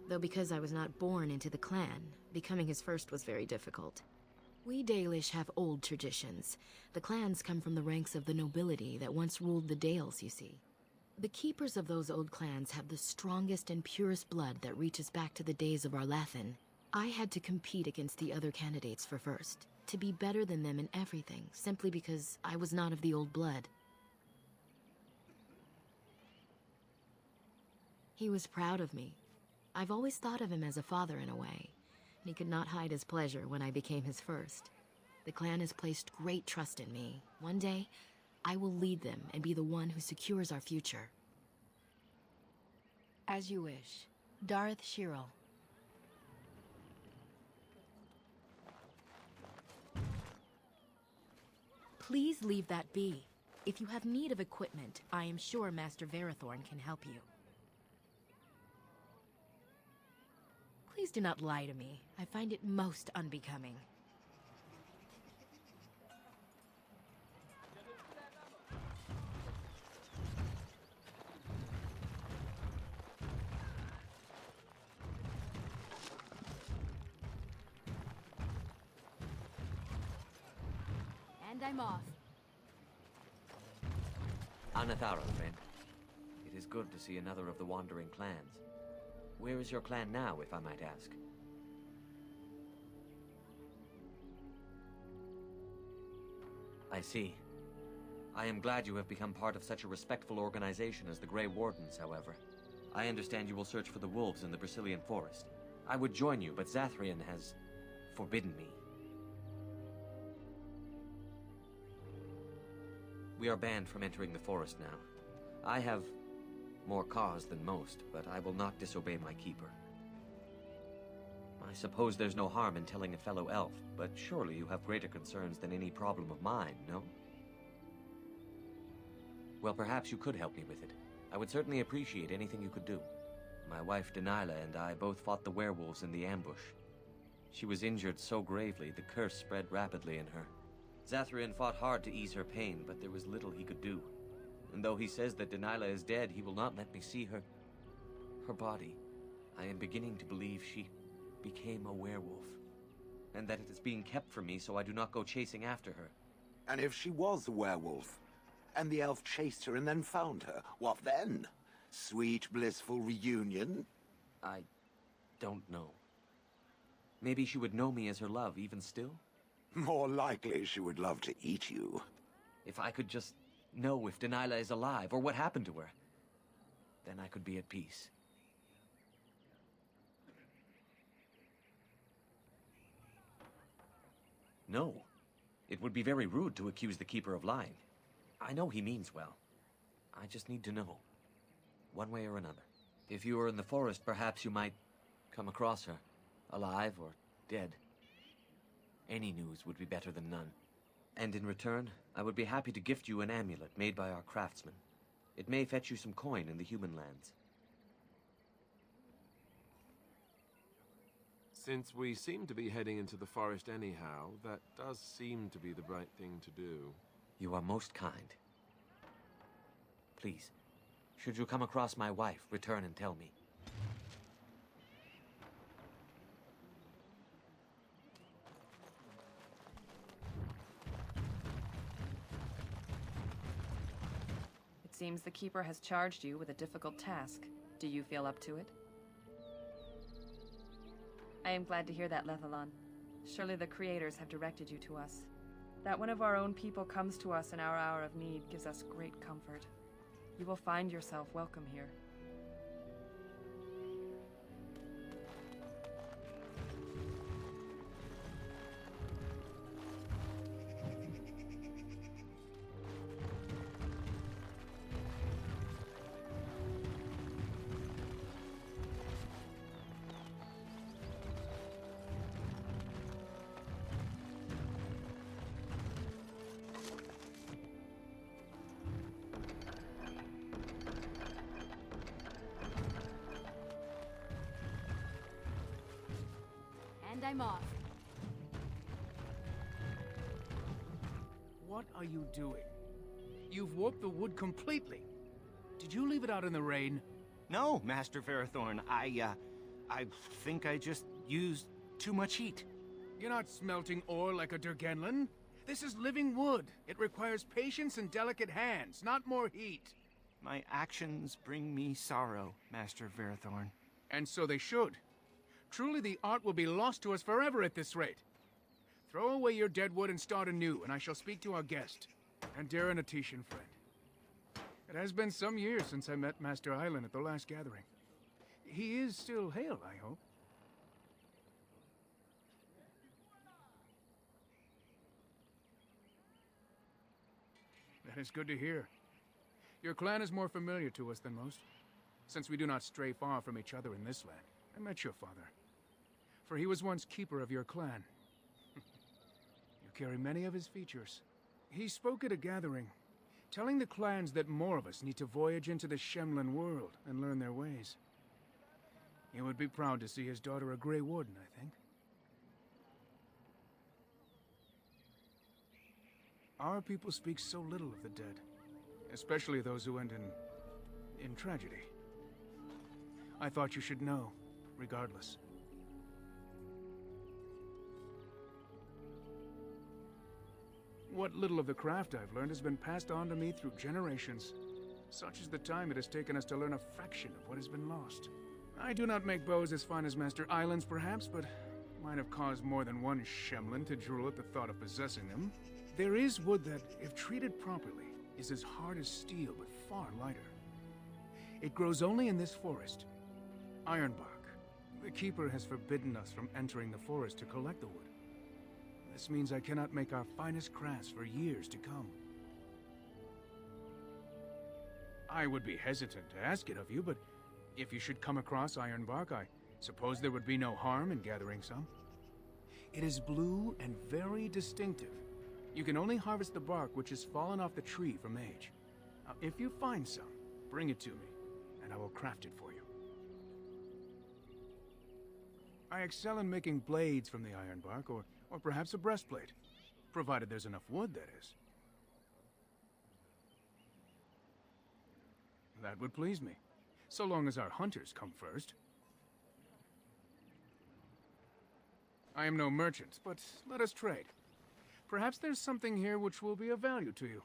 Though because I was not born into the clan, becoming his first was very difficult. We Dalish have old traditions. The clans come from the ranks of the nobility that once ruled the Dales, you see. The keepers of those old clans have the strongest and purest blood that reaches back to the days of Arlathan. I had to compete against the other candidates for first, to be better than them in everything, simply because I was not of the old blood. He was proud of me. I've always thought of him as a father in a way, and he could not hide his pleasure when I became his first. The clan has placed great trust in me. One day, I will lead them and be the one who secures our future. As you wish. Dareth Shirel. Please leave that be. If you have need of equipment, I am sure Master Verathorn can help you. Please do not lie to me. I find it most unbecoming. And I'm off. Anathara, friend. It is good to see another of the wandering clans. Where is your clan now, if I might ask? I see. I am glad you have become part of such a respectful organization as the Grey Wardens, however. I understand you will search for the wolves in the Brazilian forest. I would join you, but Zathrian has forbidden me. We are banned from entering the forest now. I have more cause than most, but I will not disobey my keeper. I suppose there's no harm in telling a fellow elf, but surely you have greater concerns than any problem of mine, no? Well, perhaps you could help me with it. I would certainly appreciate anything you could do. My wife Dalilah and I both fought the werewolves in the ambush. She was injured so gravely, the curse spread rapidly in her. Zathrian fought hard to ease her pain, but there was little he could do. And though he says that Dalilah is dead, he will not let me see her body. I am beginning to believe she became a werewolf, and that it is being kept from me so I do not go chasing after her. And if she was a werewolf, and the elf chased her and then found her, what then? Sweet, blissful reunion? I don't know. Maybe she would know me as her love, even still? More likely she would love to eat you. If I could just know if Dalilah is alive, or what happened to her, then I could be at peace. No. It would be very rude to accuse the Keeper of lying. I know he means well. I just need to know. One way or another. If you were in the forest, perhaps you might come across her. Alive or dead. Any news would be better than none. And in return, I would be happy to gift you an amulet made by our craftsman. It may fetch you some coin in the human lands. Since we seem to be heading into the forest anyhow, that does seem to be the right thing to do. You are most kind. Please, should you come across my wife, return and tell me. It seems the Keeper has charged you with a difficult task. Do you feel up to it? I am glad to hear that, Lethalon. Surely the Creators have directed you to us. That one of our own people comes to us in our hour of need gives us great comfort. You will find yourself welcome here. And I'm off. What are you doing? You've warped the wood completely. Did you leave it out in the rain? No, Master Verathorn. I think I just used too much heat. You're not smelting ore like a Durgenlin. This is living wood. It requires patience and delicate hands, not more heat. My actions bring me sorrow, Master Verathorn. And so they should. Truly the art will be lost to us forever at this rate. Throw away your dead wood and start anew, and I shall speak to our guest, and Darren Atishan, friend. It has been some years since I met Master Island at the last gathering. He is still hale, I hope. That is good to hear. Your clan is more familiar to us than most, since we do not stray far from each other in this land. I met your father, for he was once keeper of your clan. You carry many of his features. He spoke at a gathering, telling the clans that more of us need to voyage into the Shemlin world and learn their ways. He would be proud to see his daughter a Grey Warden, I think. Our people speak so little of the dead, especially those who end in tragedy. I thought you should know, regardless. What little of the craft I've learned has been passed on to me through generations. Such is the time it has taken us to learn a fraction of what has been lost. I do not make bows as fine as Master Island's, perhaps, but might have caused more than one Shemlin to drool at the thought of possessing them. There is wood that, if treated properly, is as hard as steel, but far lighter. It grows only in this forest. Ironbark. The Keeper has forbidden us from entering the forest to collect the wood. This means I cannot make our finest crafts for years to come. I would be hesitant to ask it of you, but if you should come across ironbark, I suppose there would be no harm in gathering some. It is blue and very distinctive. You can only harvest the bark which has fallen off the tree from age. Now, if you find some, bring it to me, and I will craft it for you. I excel in making blades from the ironbark, or perhaps a breastplate, provided there's enough wood, that is. That would please me, so long as our hunters come first. I am no merchant, but let us trade. Perhaps there's something here which will be of value to you.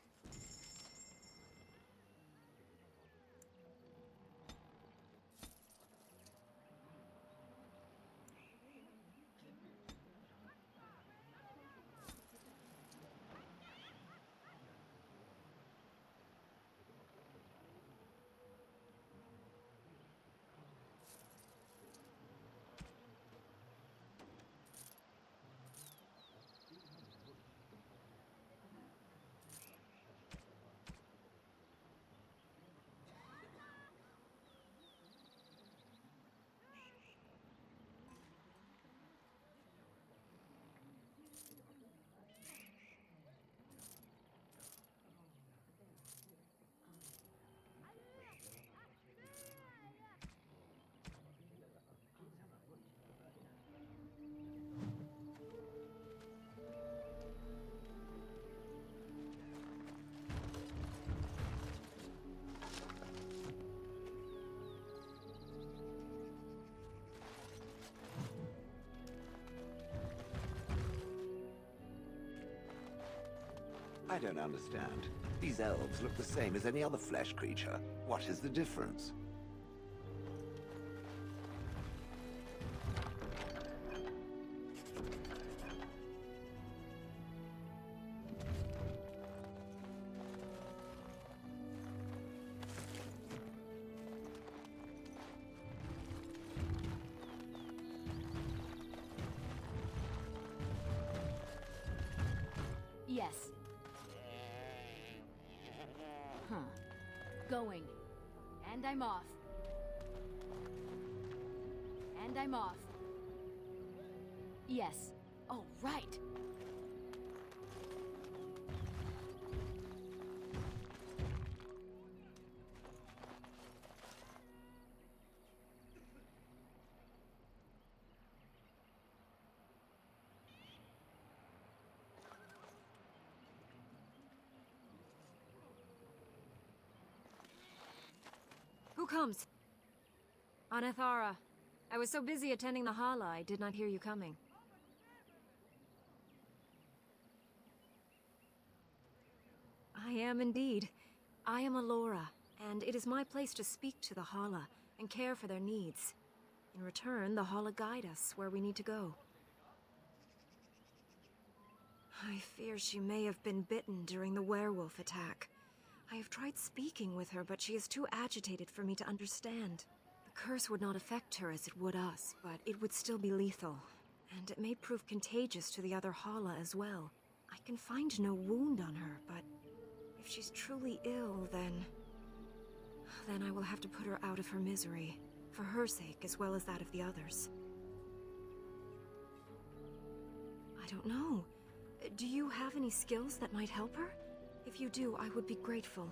I don't understand. These elves look the same as any other flesh creature. What is the difference? Yes. Huh. Going. And I'm off. And I'm off. Yes. Oh, right. Who comes? Anethara. I was so busy attending the Hala, I did not hear you coming. I am indeed. I am Alora, and it is my place to speak to the Hala and care for their needs. In return, the Hala guide us where we need to go. I fear she may have been bitten during the werewolf attack. I have tried speaking with her, but she is too agitated for me to understand. The curse would not affect her as it would us, but it would still be lethal. And it may prove contagious to the other Hala as well. I can find no wound on her, but if she's truly ill, then I will have to put her out of her misery, for her sake as well as that of the others. I don't know. Do you have any skills that might help her? If you do, I would be grateful.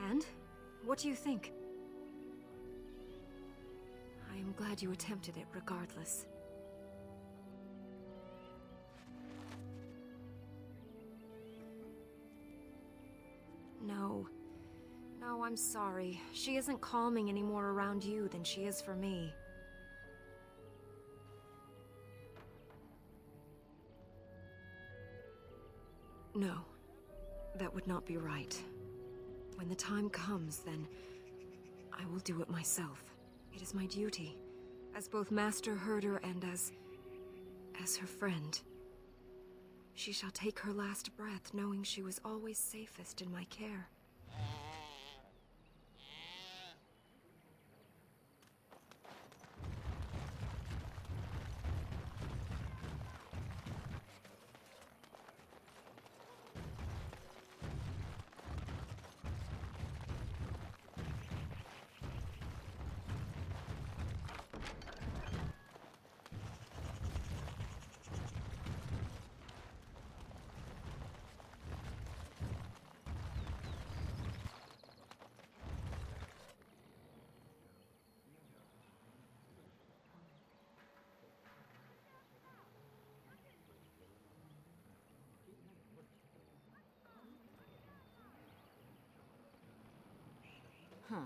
And? What do you think? I am glad you attempted it regardless. No. No, I'm sorry. She isn't calming any more around you than she is for me. No. That would not be right. When the time comes, then I will do it myself. It is my duty, as both Master Herder and as her friend. She shall take her last breath knowing she was always safest in my care. Huh.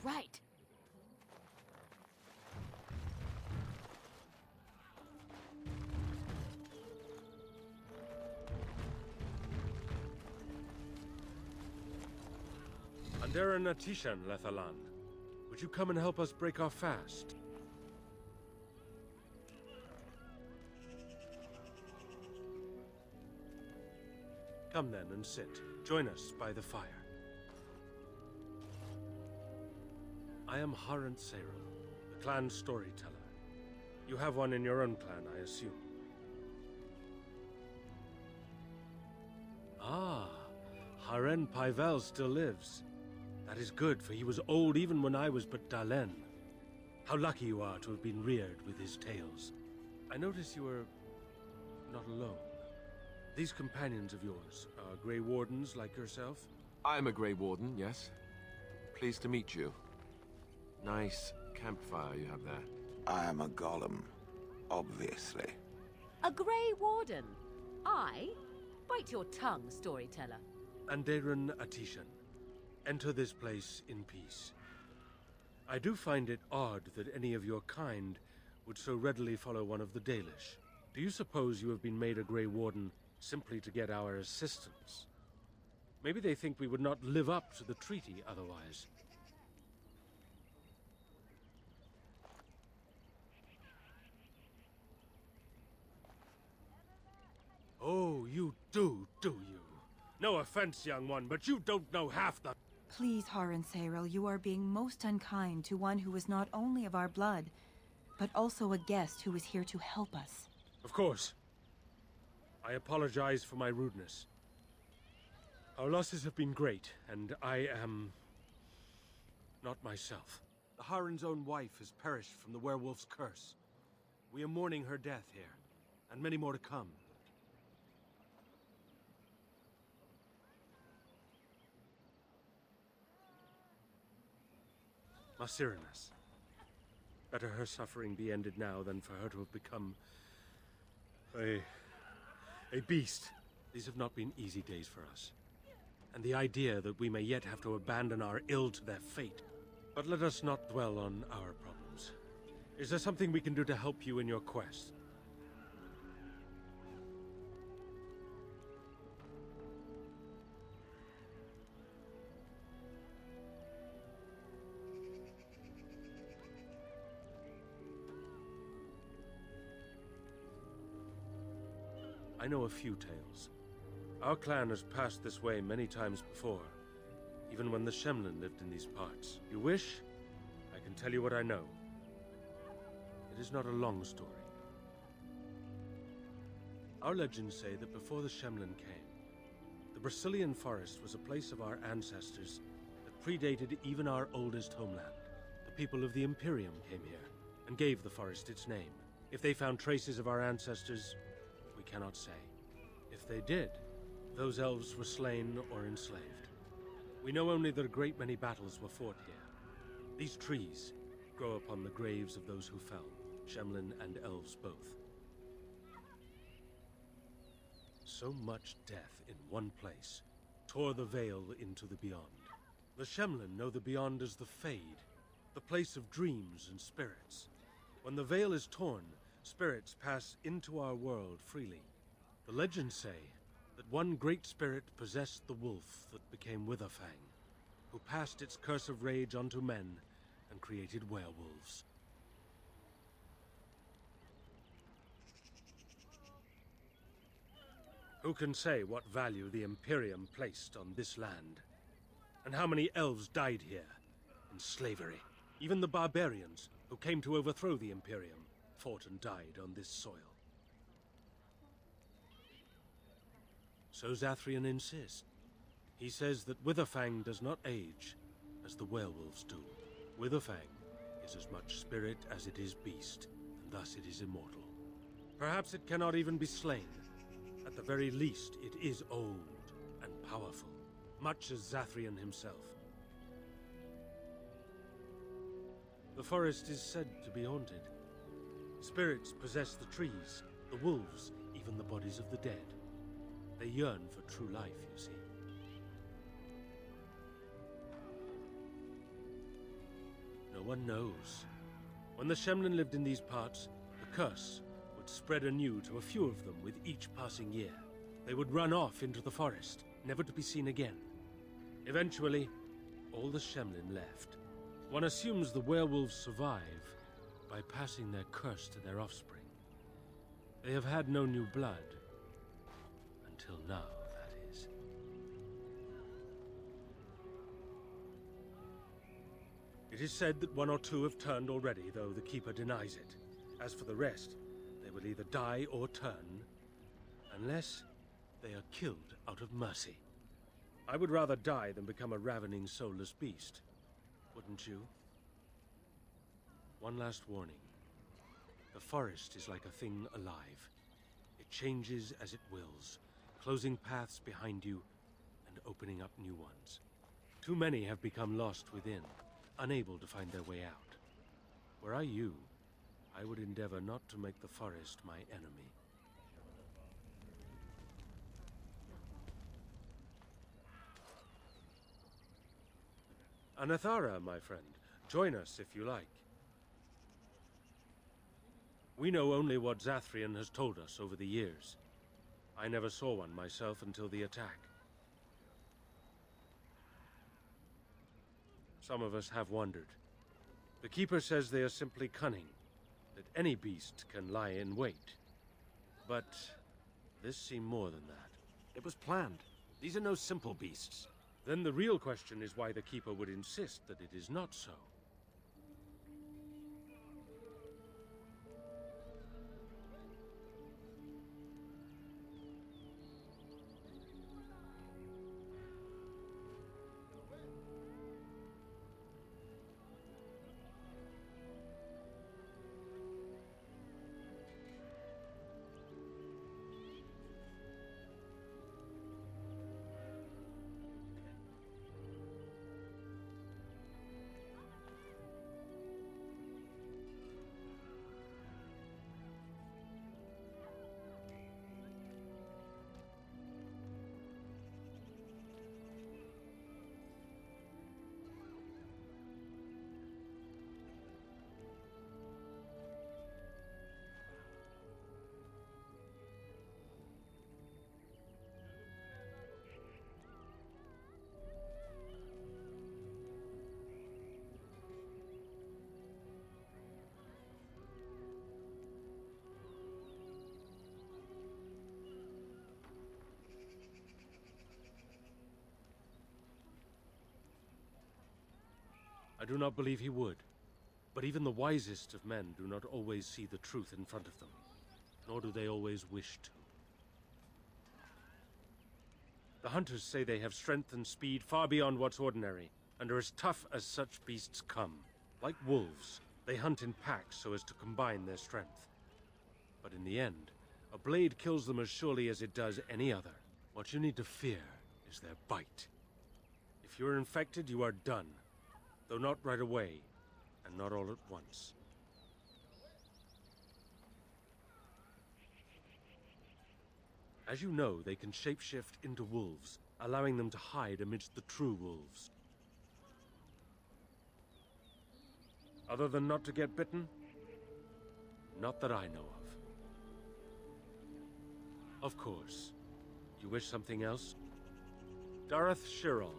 Right. Andera Natishan, Lethalan. Would you come and help us break our fast? Come then and sit. Join us by the fire. I am Harant Seril, the clan storyteller. You have one in your own clan, I assume. Ah, Haren Pyvel still lives. That is good, for he was old even when I was but Dalen. How lucky you are to have been reared with his tales. I notice you are not alone. These companions of yours are Grey Wardens like yourself? I'm a Grey Warden, yes. Pleased to meet you. Nice campfire you have there. I am a golem, obviously. A Grey Warden? I? Bite your tongue, storyteller. Anderan Atishan. Enter this place in peace. I do find it odd that any of your kind would so readily follow one of the Dalish. Do you suppose you have been made a Grey Warden simply to get our assistance? Maybe they think we would not live up to the treaty otherwise. Oh, you do you? No offense, young one, but you don't know half the... Please, Haran Seril, you are being most unkind to one who is not only of our blood, but also a guest who is here to help us. Of course. I apologize for my rudeness. Our losses have been great, and I am... not myself. The Haran's own wife has perished from the werewolf's curse. We are mourning her death here, and many more to come. Masirinas. Better her suffering be ended now than for her to have become... a beast. These have not been easy days for us. And the idea that we may yet have to abandon our ill to their fate. But let us not dwell on our problems. Is there something we can do to help you in your quest? I know a few tales. Our clan has passed this way many times before, even when the Shemlin lived in these parts. You wish? I can tell you what I know. It is not a long story. Our legends say that before the Shemlin came, the Brazilian forest was a place of our ancestors that predated even our oldest homeland. The people of the Imperium came here and gave the forest its name. If they found traces of our ancestors, we cannot say. If they did, those elves were slain or enslaved. We know only that a great many battles were fought here. These trees grow upon the graves of those who fell, Shemlin and elves both. So much death in one place tore the veil into the beyond. The Shemlin know the beyond as the Fade, the place of dreams and spirits. When the veil is torn, spirits pass into our world freely. The legends say that one great spirit possessed the wolf that became Witherfang, who passed its curse of rage onto men and created werewolves. Who can say what value the Imperium placed on this land? And how many elves died here in slavery? Even the barbarians who came to overthrow the Imperium fought and died on this soil. So Zathrian insists. He says that Witherfang does not age as the werewolves do. Witherfang is as much spirit as it is beast, and thus it is immortal. Perhaps it cannot even be slain. At the very least, it is old and powerful, much as Zathrian himself. The forest is said to be haunted. Spirits possess the trees, the wolves, even the bodies of the dead. They yearn for true life, you see. No one knows. When the Shemlin lived in these parts, the curse would spread anew to a few of them with each passing year. They would run off into the forest, never to be seen again. Eventually, all the Shemlin left. One assumes the werewolves survive by passing their curse to their offspring. They have had no new blood. Until now, that is. It is said that 1 or 2 have turned already, though the Keeper denies it. As for the rest, they will either die or turn, unless they are killed out of mercy. I would rather die than become a ravening, soulless beast. Wouldn't you? One last warning. The forest is like a thing alive. It changes as it wills, closing paths behind you and opening up new ones. Too many have become lost within, unable to find their way out. Were I you, I would endeavor not to make the forest my enemy. Anathara, my friend. Join us if you like. We know only what Zathrian has told us over the years. I never saw one myself until the attack. Some of us have wondered. The Keeper says they are simply cunning, that any beast can lie in wait. But this seemed more than that. It was planned. These are no simple beasts. Then the real question is why the Keeper would insist that it is not so. I do not believe he would. But even the wisest of men do not always see the truth in front of them, nor do they always wish to. The hunters say they have strength and speed far beyond what's ordinary, and are as tough as such beasts come. Like wolves, they hunt in packs so as to combine their strength. But in the end, a blade kills them as surely as it does any other. What you need to fear is their bite. If you are infected, you are done. Though not right away, and not all at once. As you know, they can shapeshift into wolves, allowing them to hide amidst the true wolves. Other than not to get bitten? Not that I know of. Of course. You wish something else? Dareth Shirol.